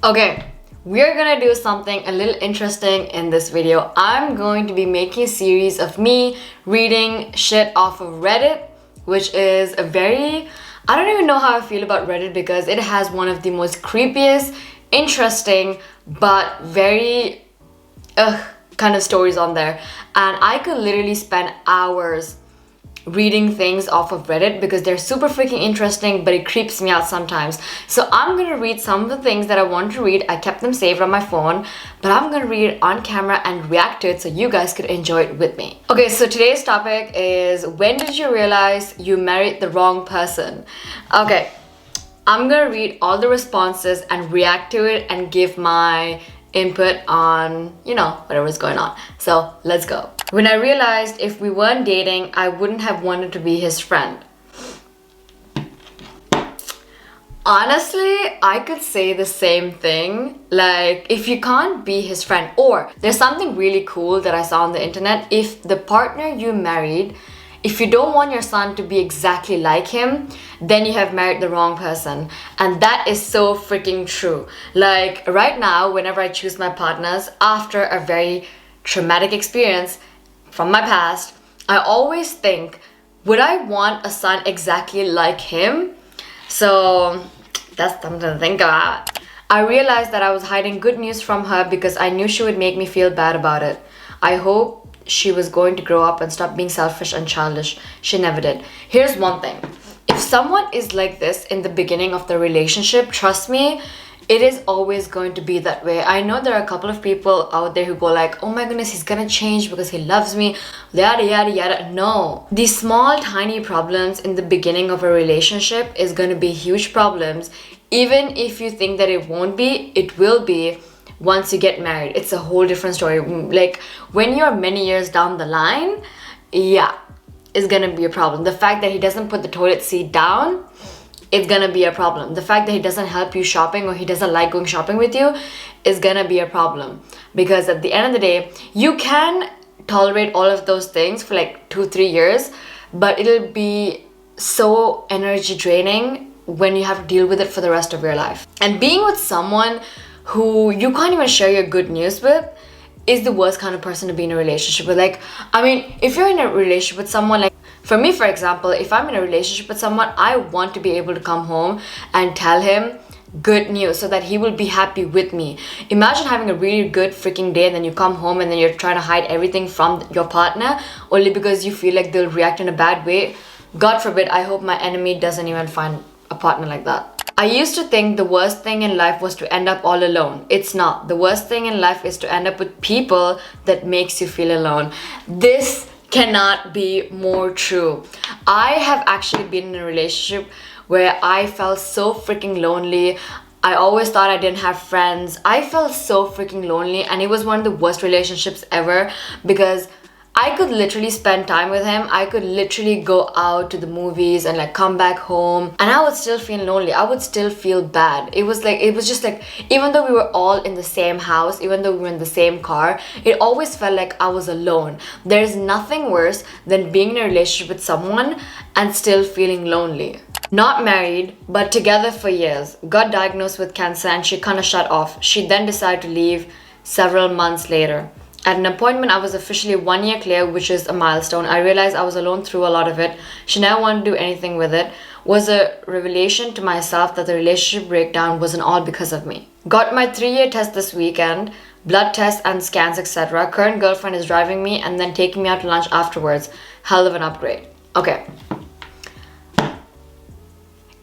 Okay, we're gonna do something a little interesting in this video. I'm going to be making a series of me reading shit off of Reddit, which is a very... I don't even know how I feel about Reddit because it has one of the most creepiest, interesting, but very kind of stories on there. And I could literally spend hours reading things off of Reddit because they're super freaking interesting, but it creeps me out sometimes. So I'm gonna read some of the things that I want to read. I kept them saved on my phone, but I'm gonna read it on camera and react to it so you guys could enjoy it with me. Okay, so today's topic is, when did you realize you married the wrong person? Okay, I'm gonna read all the responses and react to it and give my input on, you know, whatever's going on. So let's go. When I realized if we weren't dating, I wouldn't have wanted to be his friend. Honestly, I could say the same thing. Like, if you can't be his friend, or there's something really cool that I saw on the internet. If the partner you married, if you don't want your son to be exactly like him, then you have married the wrong person. And that is so freaking true. Like, right now, whenever I choose my partners after a very traumatic experience from my past, I always think, would I want a son exactly like him? So that's something to think about. I realized that I was hiding good news from her because I knew she would make me feel bad about it. I hope she was going to grow up and stop being selfish and childish. She never did. Here's one thing. If someone is like this in the beginning of the relationship, trust me, it is always going to be that way. I know there are a couple of people out there who go like, oh my goodness, he's gonna change because he loves me, yada yada yada. No. These small tiny problems in the beginning of a relationship is gonna be huge problems. Even if you think that it won't be, it will be. Once you get married, it's a whole different story. Like, when you're many years down the line, yeah, it's gonna be a problem. The fact that he doesn't put the toilet seat down, it's gonna be a problem. The fact that he doesn't help you shopping or he doesn't like going shopping with you is gonna be a problem. Because at the end of the day, you can tolerate all of those things for like 2-3 years, but it'll be so energy draining when you have to deal with it for the rest of your life. And being with someone who you can't even share your good news with is the worst kind of person to be in a relationship with. Like, I mean, if you're in a relationship with someone, like for me, for example, if I'm in a relationship with someone, I want to be able to come home and tell him good news so that he will be happy with me. Imagine having a really good freaking day and then you come home and then you're trying to hide everything from your partner only because you feel like they'll react in a bad way. God forbid, I hope my enemy doesn't even find a partner like that. I used to think the worst thing in life was to end up all alone. It's not. The worst thing in life is to end up with people that makes you feel alone. This cannot be more true. I have actually been in a relationship where I felt so freaking lonely. I always thought I didn't have friends. I felt so freaking lonely, and it was one of the worst relationships ever because I could literally spend time with him. I could literally go out to the movies and like come back home and I would still feel lonely. I would still feel bad. It was just like, even though we were all in the same house, even though we were in the same car, it always felt like I was alone. There's nothing worse than being in a relationship with someone and still feeling lonely. Not married, but together for years. Got diagnosed with cancer and she kind of shut off. She then decided to leave several months later. At an appointment, I was officially 1 year clear, which is a milestone. I realized I was alone through a lot of it. She never wanted to do anything with it. Was a revelation to myself that the relationship breakdown wasn't all because of me. Got my 3-year test this weekend. Blood tests and scans, etc. Current girlfriend is driving me and then taking me out to lunch afterwards. Hell of an upgrade. Okay.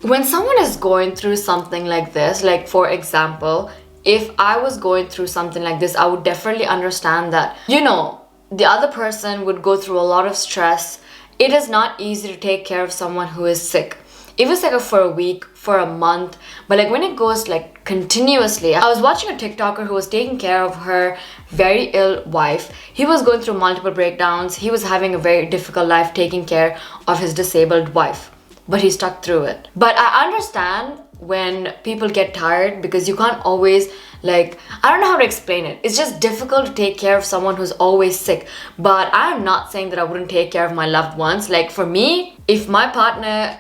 When someone is going through something like this, like for example, if I was going through something like this, I would definitely understand that, you know, the other person would go through a lot of stress. It is not easy to take care of someone who is sick. If it's like for a week, for a month, but like when it goes like continuously. I was watching a TikToker who was taking care of her very ill wife. He was going through multiple breakdowns. He was having a very difficult life taking care of his disabled wife, but he stuck through it. But I understand when people get tired because you can't always, like, I don't know how to explain it. It's just difficult to take care of someone who's always sick. But I'm not saying that I wouldn't take care of my loved ones. Like for me, if my partner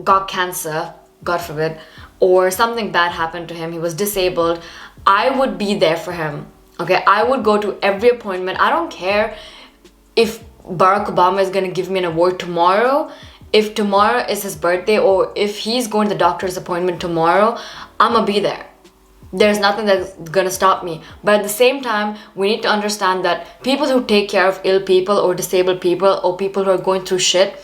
got cancer, God forbid, or something bad happened to him, he was disabled, I would be there for him. Okay, I would go to every appointment. I don't care if Barack Obama is gonna give me an award tomorrow. If tomorrow is his birthday, or if he's going to the doctor's appointment tomorrow, I'm gonna be there. There's nothing that's gonna stop me. But at the same time, we need to understand that people who take care of ill people or disabled people or people who are going through shit,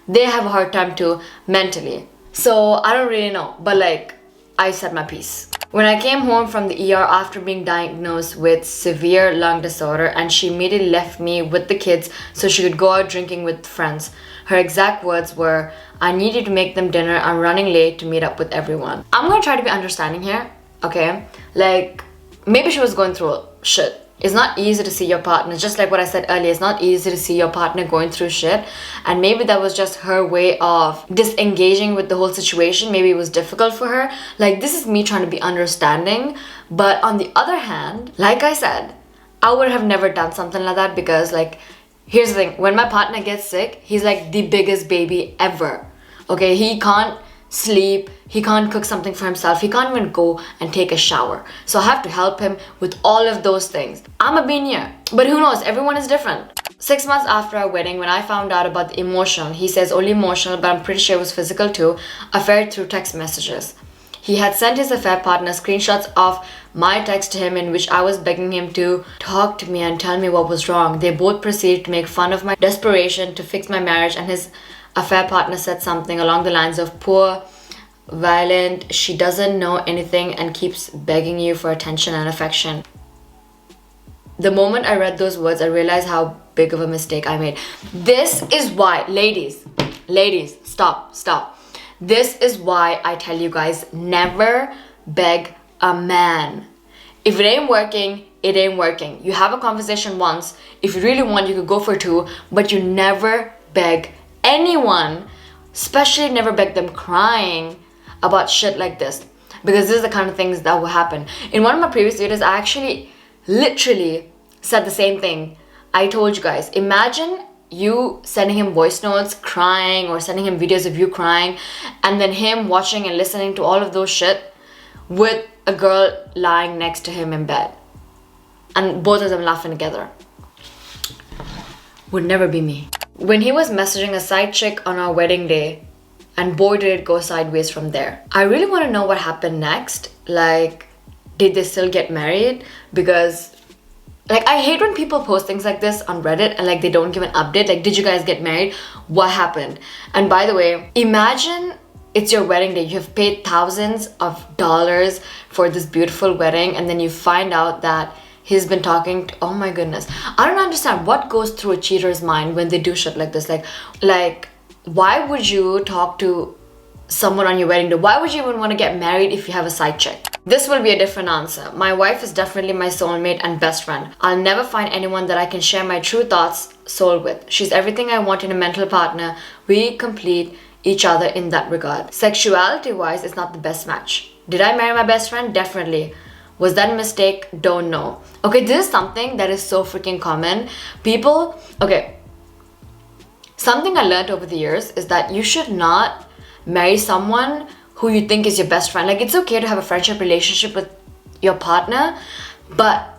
they have a hard time too mentally. So I don't really know, but like, I said my piece. When I came home from the ER after being diagnosed with severe lung disorder, and she immediately left me with the kids so she could go out drinking with friends. Her exact words were, "I need you to make them dinner. I'm running late to meet up with everyone." I'm gonna try to be understanding here, okay? Like, maybe she was going through shit. It's not easy to see your partner, just like what I said earlier, it's not easy to see your partner going through shit. And maybe that was just her way of disengaging with the whole situation. Maybe it was difficult for her. Like, this is me trying to be understanding. But on the other hand, like I said, I would have never done something like that, because like, here's the thing, when my partner gets sick, he's like the biggest baby ever. Okay, he can't sleep, he can't cook something for himself, he can't even go and take a shower. So I have to help him with all of those things. I'm a being here, but who knows, everyone is different. 6 months after our wedding, when I found out about the emotional, he says only emotional, but I'm pretty sure it was physical too, affair through text messages. He had sent his affair partner screenshots of my text to him in which I was begging him to talk to me and tell me what was wrong. They both proceeded to make fun of my desperation to fix my marriage, and his affair partner said something along the lines of, "Poor, violent, she doesn't know anything and keeps begging you for attention and affection." The moment I read those words, I realized how big of a mistake I made. This is why, ladies, stop. This is why I tell you guys, never beg a man. If it ain't working, it ain't working. You have a conversation once. If you really want, you could go for two, but you never beg anyone, especially never beg them crying about shit like this, because this is the kind of things that will happen. In one of my previous videos, I actually literally said the same thing. I told you guys, imagine you sending him voice notes crying, or sending him videos of you crying, and then him watching and listening to all of those shit with a girl lying next to him in bed, and both of them laughing together. Would never be me. When he was messaging a side chick on our wedding day, and boy did it go sideways from there. I really want to know what happened next. Like, did they still get married? Because like, I hate when people post things like this on Reddit and like they don't give an update. Like, did you guys get married? What happened? And by the way, imagine it's your wedding day. You have paid thousands of dollars for this beautiful wedding, and then you find out that he's been talking to, oh my goodness. I don't understand what goes through a cheater's mind when they do shit like this. Like, why would you talk to someone on your wedding day? Why would you even want to get married if you have a side chick? This will be a different answer. My wife is definitely my soulmate and best friend. I'll never find anyone that I can share my true thoughts, soul with. She's everything I want in a mental partner. We complete each other in that regard. Sexuality wise, it's not the best match. Did I marry my best friend? Definitely. Was that a mistake? Don't know. Okay, this is something that is so freaking common. People, okay, something I learned over the years is that you should not marry someone who you think is your best friend. Like, it's okay to have a friendship relationship with your partner, but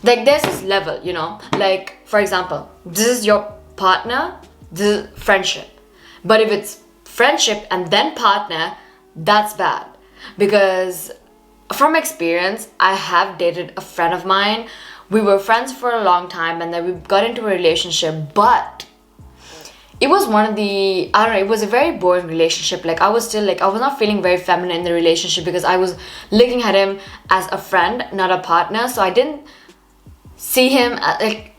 like, there's this level, you know? Like, for example, this is your partner, this is friendship. But if it's friendship and then partner, that's bad. Because from experience, I have dated a friend of mine. We were friends for a long time, and then we got into a relationship, but it was one of the, I don't know, it was a very boring relationship. Like, I was not feeling very feminine in the relationship, because I was looking at him as a friend, not a partner. So I didn't see him as, like,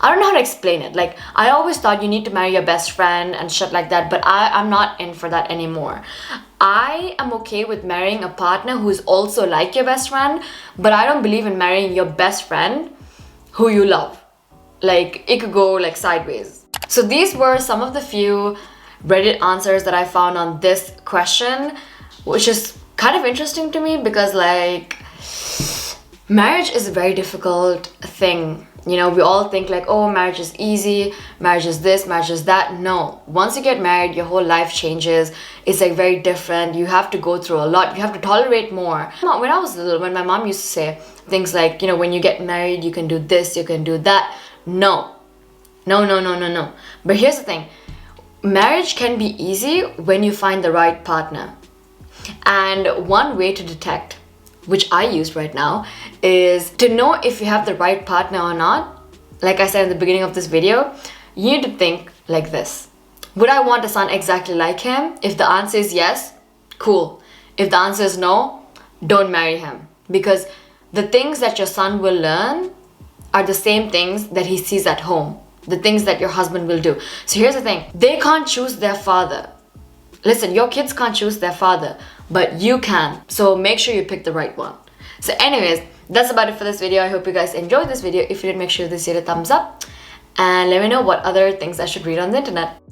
I don't know how to explain it. Like, I always thought you need to marry your best friend and shit like that, but I'm not in for that anymore. I am okay with marrying a partner who is also like your best friend, but I don't believe in marrying your best friend who you love. Like, it could go like sideways. So these were some of the few Reddit answers that I found on this question, which is kind of interesting to me, because like, Marriage is a very difficult thing. You know, we all think like, oh, marriage is easy, marriage is this, marriage is that. No, once you get married, your whole life changes. It's like very different. You have to go through a lot. You have to tolerate more. When I was little, when my mom used to say things like, you know, when you get married, you can do this, you can do that. No. No. But here's the thing. Marriage can be easy when you find the right partner. And one way to detect, which I use right now, is to know if you have the right partner or not. Like I said in the beginning of this video, you need to think like this. Would I want a son exactly like him? If the answer is yes, cool. If the answer is no, don't marry him. Because the things that your son will learn are the same things that he sees at home. The things that your husband will do. So here's the thing. They can't choose their father. Listen, your kids can't choose their father, but you can. So make sure you pick the right one. So anyways, that's about it for this video. I hope you guys enjoyed this video. If you did, make sure to hit a thumbs up. And let me know what other things I should read on the internet.